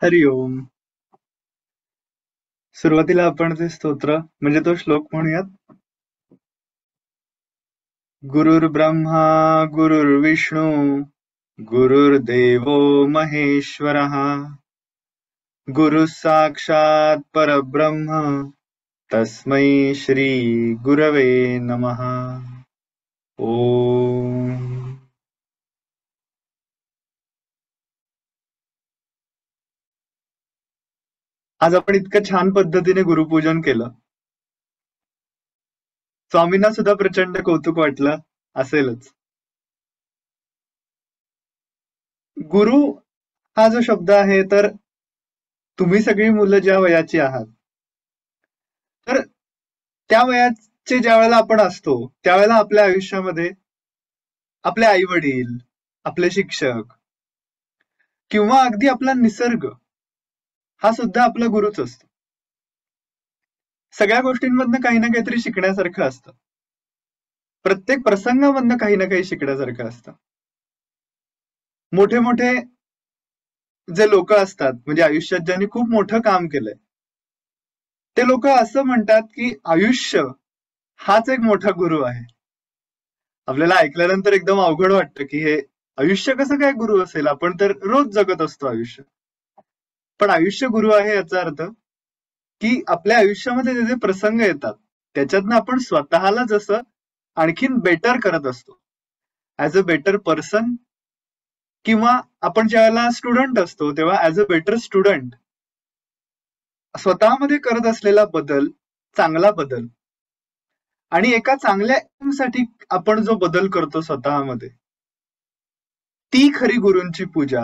हरि ओम. सुरुवातीला आपण ते स्तोत्र म्हणजे तो श्लोक म्हणूयात. गुरुर्ब्रह्मा गुरुर्विष्णू गुरुर्देवो महेश्वरः गुरुः साक्षात् परब्रह्म तस्मै श्री गुरवे नमः. ओम. आज आपण इतकं छान पद्धतीने गुरुपूजन केलं. स्वामींना सुद्धा प्रचंड कौतुक वाटलं असेलच. गुरु हा जो शब्द आहे, तर तुम्ही सगळी मुलं ज्या वयाची आहात, तर त्या वयाचे ज्या वेळेला आपण असतो त्यावेळेला आपल्या आयुष्यामध्ये आपले आई वडील, आपले शिक्षक किंवा अगदी आपला निसर्ग हा सुद्धा आपला गुरुच असतो. सगळ्या गोष्टींमधनं काही ना काहीतरी शिकण्यासारखं असतं. प्रत्येक प्रसंगामधनं काही ना काही शिकण्यासारखं असतं. मोठे मोठे जे लोक असतात, म्हणजे आयुष्यात ज्यांनी खूप मोठं काम केलंय, ते लोक असं म्हणतात की आयुष्य हाच एक मोठा गुरु आहे. आपल्याला ऐकल्यानंतर एकदम अवघड वाटतं की हे आयुष्य कसं काय गुरु असेल, आपण तर रोज जगत असतो आयुष्य. पण आयुष्य गुरु आहे याचा अर्थ की आपल्या आयुष्यामध्ये जे जे प्रसंग येतात त्याच्यातनं आपण स्वतःला जसं आणखीन बेटर करत असतो, ऍज अ बेटर पर्सन, किंवा आपण ज्यावेळेला स्टुडंट असतो तेव्हा ऍज अ बेटर स्टुडंट स्वतःमध्ये करत असलेला बदल, चांगला बदल, आणि एका चांगल्या साठी आपण जो बदल करतो स्वतःमध्ये, ती खरी गुरूंची पूजा,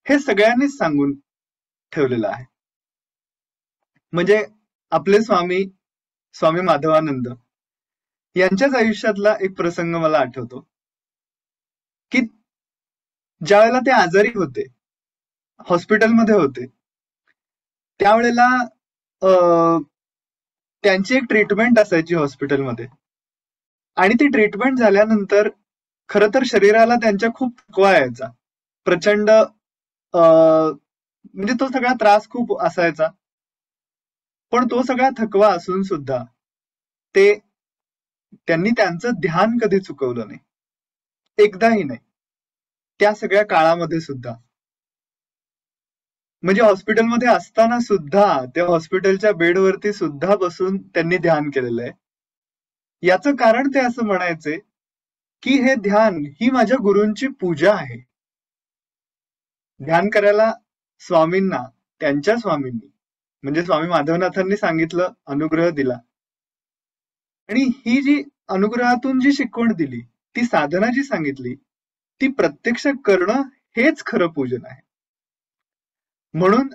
हे सगळ्यांनीच सांगून ठेवलेलं आहे. म्हणजे आपले स्वामी स्वामी माधवानंद यांच्याच आयुष्यातला एक प्रसंग मला आठवतो की ज्या वेळेला ते आजारी होते, हॉस्पिटलमध्ये होते, त्यावेळेला त्यांची एक ट्रीटमेंट असायची हॉस्पिटलमध्ये, आणि ती ट्रीटमेंट झाल्यानंतर खरं तर शरीराला त्यांच्या खूप थकवा यायचा, प्रचंड म्हणजे तो सगळा त्रास खूप असायचा. पण तो सगळा थकवा असून सुद्धा त्यांनी त्यांचं ध्यान कधी चुकवलं नाही, एकदाही नाही, त्या सगळ्या काळामध्ये सुद्धा. म्हणजे हॉस्पिटलमध्ये असताना सुद्धा त्या हॉस्पिटलच्या बेडवरती सुद्धा बसून त्यांनी ध्यान केलेलं आहे. याचं कारण ते असं म्हणायचे की हे ध्यान ही माझ्या गुरूंची पूजा आहे. ध्यान करायला स्वामींना, त्यांच्या स्वामींनी म्हणजे स्वामी माधवनाथांनी सांगितलं, अनुग्रह दिला, आणि ही जी अनुग्रहातून जी शिकवण दिली, ती साधना जी सांगितली, ती प्रत्यक्ष करणं हेच खरं पूजन आहे. म्हणून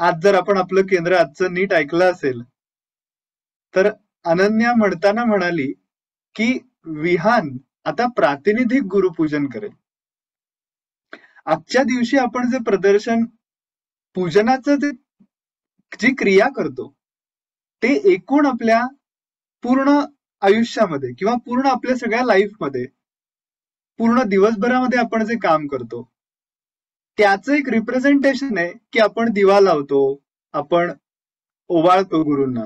आज जर आपण आपलं केंद्र आजचं नीट ऐकलं असेल, तर अनन्या म्हणताना म्हणाली की विहान आता प्रातिनिधिक गुरुपूजन करेल. आजच्या दिवशी आपण जे प्रदर्शन पूजनाचं जी क्रिया करतो, ते एकूण आपल्या पूर्ण आयुष्यामध्ये किंवा पूर्ण आपल्या सगळ्या लाईफमध्ये, पूर्ण दिवसभरामध्ये आपण जे काम करतो त्याचं एक रिप्रेझेंटेशन आहे की आपण दिवा लावतो, आपण ओवाळतो गुरूंना.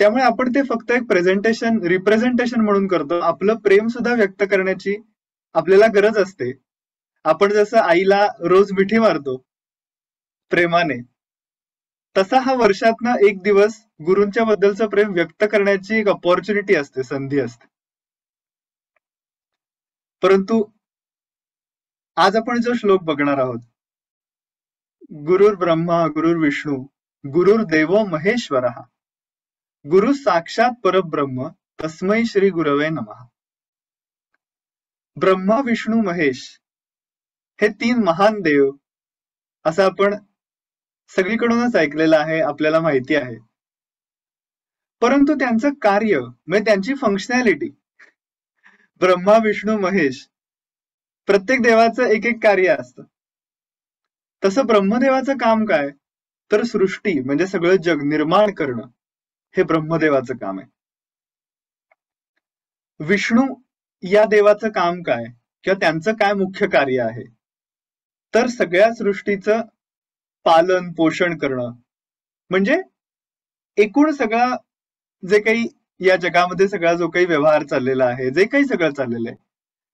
त्यामुळे आपण ते फक्त एक रिप्रेझेंटेशन म्हणून करतो. आपलं प्रेम सुद्धा व्यक्त करण्याची आपल्याला गरज असते. आपण जसं आईला रोज मिठी मारतो प्रेमाने, तसा हा वर्षातनं एक दिवस गुरूंच्या बद्दलचं प्रेम व्यक्त करण्याची एक अपॉर्च्युनिटी असते, संधी असते. परंतु आज आपण जो श्लोक बघणार आहोत, गुरुर्ब्रह्मा गुरुर्विष्णू गुरुर्देवो महेश्वरः गुरु साक्षात परब्रह्म तस्मै श्री गुरवे नमः. ब्रह्मा विष्णू महेश हे तीन महान देव असं आपण सगळीकडूनच ऐकलेलं आहे, आपल्याला माहिती आहे. परंतु त्यांचं कार्य म्हणजे त्यांची फंक्शनॅलिटी, ब्रह्मा विष्णू महेश, प्रत्येक देवाचं एक एक कार्य असतं. तसं ब्रह्मदेवाचं काम काय, तर सृष्टी म्हणजे सगळं जग निर्माण करणं, हे ब्रह्मदेवाचं काम आहे. विष्णू या देवाचं काम काय किंवा त्यांचं काय मुख्य कार्य आहे, तर सगळ्या सृष्टीचं पालन पोषण करणं, म्हणजे एकूण सगळा जे काही या जगामध्ये सगळा जो काही व्यवहार चाललेला आहे, जे काही सगळं चाललेलं आहे,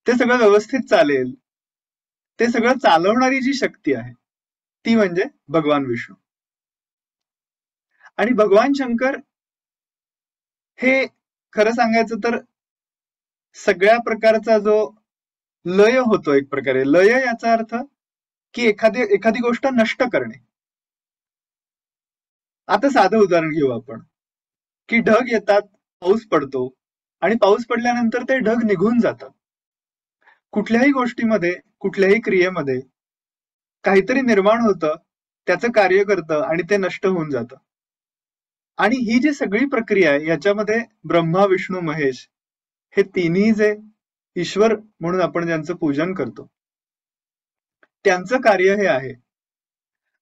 ते सगळं व्यवस्थित चालेल, ते सगळं चालवणारी जी शक्ती आहे ती म्हणजे भगवान विष्णू. आणि भगवान शंकर हे खरं सांगायचं तर सगळ्या प्रकारचा जो लय होतो, एक प्रकारे लय याचा अर्थ की एखादी गोष्ट नष्ट करणे. आता साधं उदाहरण घेऊ आपण, की ढग येतात, पाऊस पडतो आणि पाऊस पडल्यानंतर ते ढग निघून जातात. कुठल्याही गोष्टीमध्ये, कुठल्याही क्रियेमध्ये काहीतरी निर्माण होतं, त्याचं कार्य करतं आणि ते नष्ट होऊन जातं. आणि ही जी सगळी प्रक्रिया आहे याच्यामध्ये ब्रह्मा विष्णू महेश हे तिन्ही जे ईश्वर म्हणून आपण ज्यांचं पूजन करतो त्यांचं कार्य हे आहे.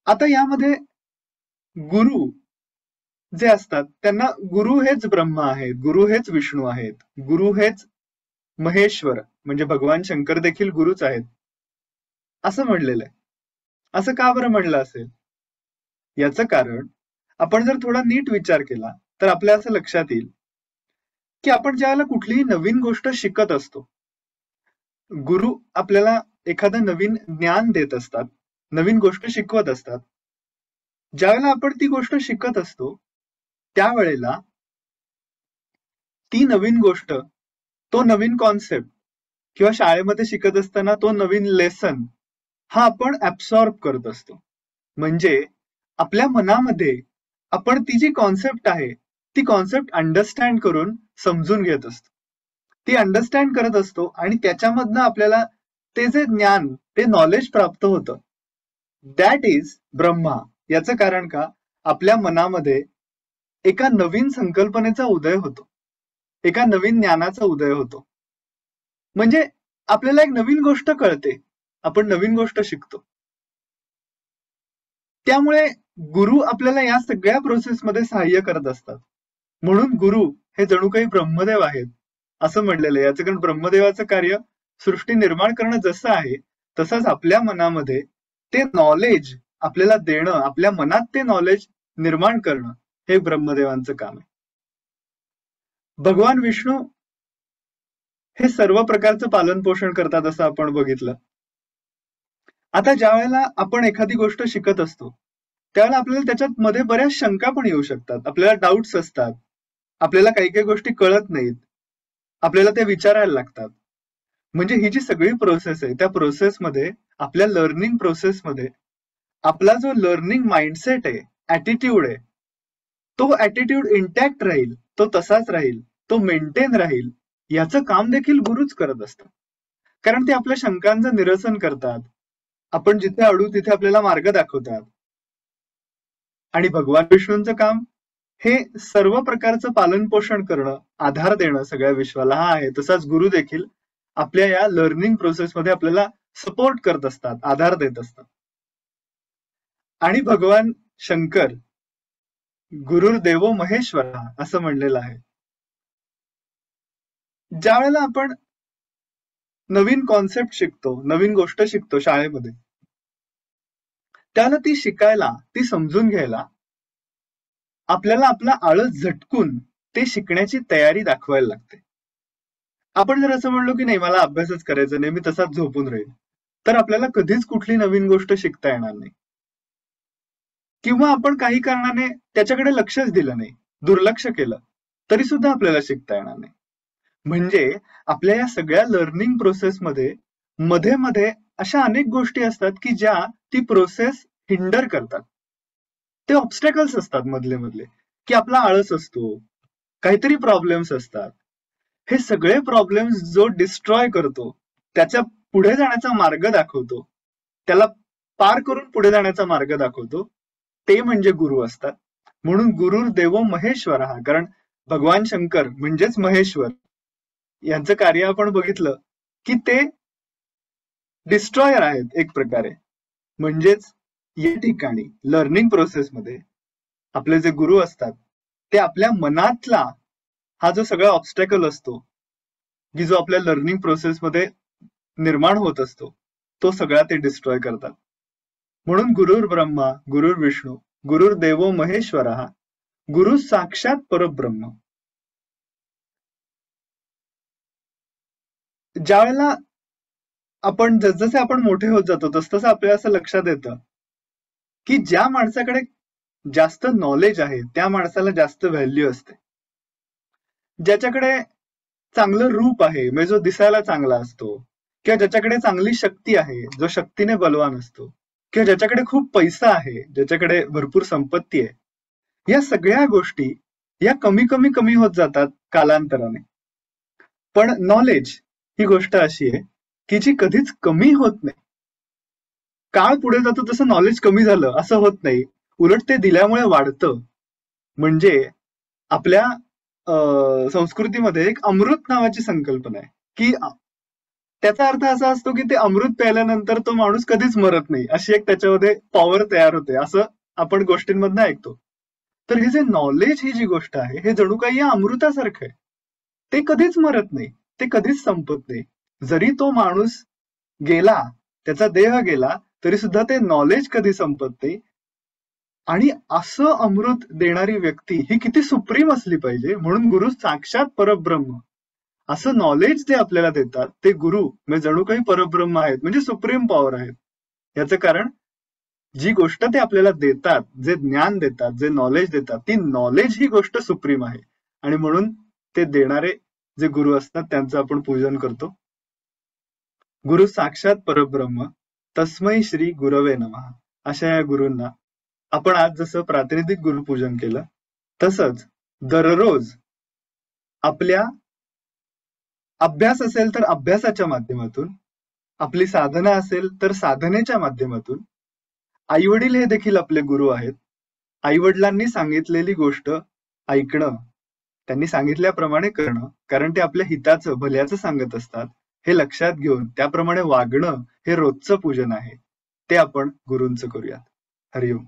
आता यामध्ये गुरु जे असतात त्यांना गुरु हेच ब्रह्मा आहेत, गुरु हेच विष्णू आहेत, गुरु हेच महेश्वर म्हणजे भगवान शंकर देखील गुरुच आहेत असं म्हणलेलं आहे. असं का बरं म्हणलं असेल? याचं कारण आपण जर थोडा नीट विचार केला तर आपल्या असं लक्षात येईल की आपण ज्यावेळेला कुठलीही नवीन गोष्ट शिकत असतो, गुरु आपल्याला एखादं नवीन ज्ञान देत असतात, नवीन गोष्ट शिकवत असतात. ज्यावेळेला आपण ती गोष्ट शिकत असतो त्यावेळेला ती नवीन गोष्ट, तो नवीन कॉन्सेप्ट किंवा शाळेमध्ये शिकत असताना तो नवीन लेसन हा आपण ऍब्सॉर्ब करत असतो. म्हणजे आपल्या मनामध्ये आपण ती जी कॉन्सेप्ट आहे ती कॉन्सेप्ट अंडरस्टँड करून समजून घेत असतो, ती अंडरस्टँड करत असतो आणि त्याच्यामधनं आपल्याला ते जे ज्ञान, ते नॉलेज प्राप्त होतं. That is Brahma. याचं कारण का, आपल्या मनामध्ये एका नवीन संकल्पनेचा उदय होतो, एका नवीन ज्ञानाचा उदय होतो. म्हणजे आपल्याला एक नवीन गोष्ट कळते, आपण नवीन गोष्ट शिकतो. त्यामुळे गुरु आपल्याला या सगळ्या प्रोसेसमध्ये सहाय्य करत असतात. म्हणून गुरु हे जणू काही ब्रह्मदेव आहेत असं म्हणलेलं आहे. याचं कारण ब्रह्मदेवाचं कार्य सृष्टी निर्माण करणं जसं आहे तसंच आपल्या मनामध्ये ते नॉलेज आपल्याला देणं, आपल्या मनात ते नॉलेज निर्माण करणं हे ब्रह्मदेवांचं काम आहे. भगवान विष्णू हे सर्व प्रकारचं पालन पोषण करतात असं आपण बघितलं. आता ज्या वेळेला आपण एखादी गोष्ट शिकत असतो त्यावेळेला आपल्याला त्याच्यात मध्ये बऱ्याच शंका पण येऊ शकतात, आपल्याला डाऊट्स असतात, आपल्याला काही काही गोष्टी कळत नाहीत, आपल्याला ते विचारायला लागतात. म्हणजे ही जी सगळी प्रोसेस आहे त्या प्रोसेसमध्ये, आपल्या लर्निंग प्रोसेसमध्ये आपला जो लर्निंग माइंडसेट आहे, ऍटिट्यूड आहे, तो ऍटिट्यूड इंटॅक्ट राहील, तो तसाच राहील, तो मेंटेन राहील, याचं काम देखील गुरुच करत असतात. कारण ते आपल्या शंकांचं निरसन करतात, आपण जिथे अडू तिथे आपल्याला मार्ग दाखवतात. आणि भगवान विष्णूंचं काम हे सर्व प्रकारचं पालन पोषण करणं, आधार देणं सगळ्या विश्वाला हा आहे. तसाच गुरु देखील आपल्या या लर्निंग प्रोसेसमध्ये आपल्याला सपोर्ट करत असतात, आधार देत असतात. आणि भगवान शंकर गुरुर्देवो महेश्वर असं म्हणलेलं आहे. ज्या वेळेला आपण नवीन कॉन्सेप्ट शिकतो, नवीन गोष्ट शिकतो शाळेमध्ये, त्याला ती शिकायला, ती समजून घ्यायला आपल्याला आपला आळस झटकून ते शिकण्याची तयारी दाखवायला लागते. आपण जर असं म्हणलो की नाही मला अभ्यासच करायचा नाही, मी तसाच झोपून राहील, तर आपल्याला कधीच कुठली नवीन गोष्ट शिकता येणार नाही. किंवा आपण काही कारणाने त्याच्याकडे लक्षच दिलं नाही, दुर्लक्ष केलं, तरी सुद्धा आपल्याला शिकता येणार नाही. म्हणजे आपल्या या सगळ्या लर्निंग प्रोसेसमध्ये मध्ये मध्ये अशा अनेक गोष्टी असतात की ज्या ती प्रोसेस हिंडर करतात. ते ऑब्स्टॅकल्स असतात मधले मधले, की आपला आळस असतो, काहीतरी प्रॉब्लेम्स असतात. हे सगळे प्रॉब्लेम्स जो डिस्ट्रॉय करतो, त्याच्या पुढे जाण्याचा मार्ग दाखवतो, त्याला पार करून पुढे जाण्याचा मार्ग दाखवतो, ते म्हणजे गुरु असतात. म्हणून गुरुर देवो महेश्वर हा, कारण भगवान शंकर म्हणजेच महेश्वर यांचं कार्य आपण बघितलं की ते डिस्ट्रॉयर आहेत एक प्रकारे. म्हणजेच या ठिकाणी लर्निंग प्रोसेसमध्ये आपले जे गुरु असतात ते आपल्या मनातला हा जो सगळा ऑब्स्टॅकल असतो की जो आपल्या लर्निंग प्रोसेसमध्ये निर्माण होत असतो, तो सगळा ते डिस्ट्रॉय करतात. म्हणून गुरुर् ब्रह्मा गुरुर् विष्णू गुरुर्देवो महेश्वरः गुरु साक्षात परब्रह्म. ज्या वेळेला आपण जसजसे आपण मोठे होत जातो तसतसं आपल्याला असं लक्षात येतं की ज्या माणसाकडे जास्त नॉलेज आहे त्या माणसाला जास्त व्हॅल्यू असते. ज्याच्याकडे चांगलं रूप आहे म्हणजे जो दिसायला चांगला असतो, किंवा ज्याच्याकडे चांगली शक्ती आहे जो शक्तीने बलवान असतो, किंवा ज्याच्याकडे खूप पैसा आहे, ज्याच्याकडे भरपूर संपत्ती आहे, या सगळ्या गोष्टी या कमी कमी कमी होत जातात कालांतराने. पण नॉलेज ही गोष्ट अशी आहे की जी कधीच कमी होत नाही. काळ पुढे जातो तसं नॉलेज कमी झालं असं होत नाही, उलट ते दिल्यामुळे वाढतं. म्हणजे आपल्या संस्कृतीमध्ये एक अमृत नावाची संकल्पना आहे की त्याचा अर्थ असा असतो की ते अमृत प्यायल्यानंतर तो माणूस कधीच मरत नाही, अशी एक त्याच्यामध्ये पॉवर तयार होते, असं आपण गोष्टींमधनं ऐकतो. तर हे जे नॉलेज ही जी गोष्ट आहे हे जणू काही या अमृतासारखं आहे. ते कधीच मरत नाही, ते कधीच संपत नाही. जरी तो माणूस गेला, त्याचा देह गेला, तरी सुद्धा ते नॉलेज कधी संपत नाही. आणि असं अमृत देणारी व्यक्ती ही किती सुप्रीम असली पाहिजे. म्हणून गुरु साक्षात परब्रह्म असं नॉलेज जे आपल्याला देतात ते गुरु म्हणजे जणू काही परब्रह्म आहेत, म्हणजे सुप्रीम पॉवर आहेत. याचं कारण जी गोष्ट ते आपल्याला देतात, जे ज्ञान देतात, जे नॉलेज देतात, ती नॉलेज ही गोष्ट सुप्रीम आहे. आणि म्हणून ते देणारे जे गुरु असतात त्यांचं आपण पूजन करतो. गुरु साक्षात परब्रह्म तस्मै श्री गुरवे नमः अशा या गुरूंना आपण आज जसं प्रातिनिधिक गुरुपूजन केलं तसंच दररोज आपल्या अभ्यास असेल तर अभ्यासाच्या माध्यमातून, आपली साधना असेल तर साधनेच्या माध्यमातून, आई वडील हे देखील आपले गुरु आहेत. आई वडिलांनी सांगितलेली गोष्ट ऐकणं, त्यांनी सांगितल्याप्रमाणे करणं, कारण ते आपल्या हिताचं भल्याचं सांगत असतात, हे लक्षात घेऊन त्याप्रमाणे वागणं हे रोजचं पूजन आहे. ते आपण गुरूंचं करूयात. हरिओम.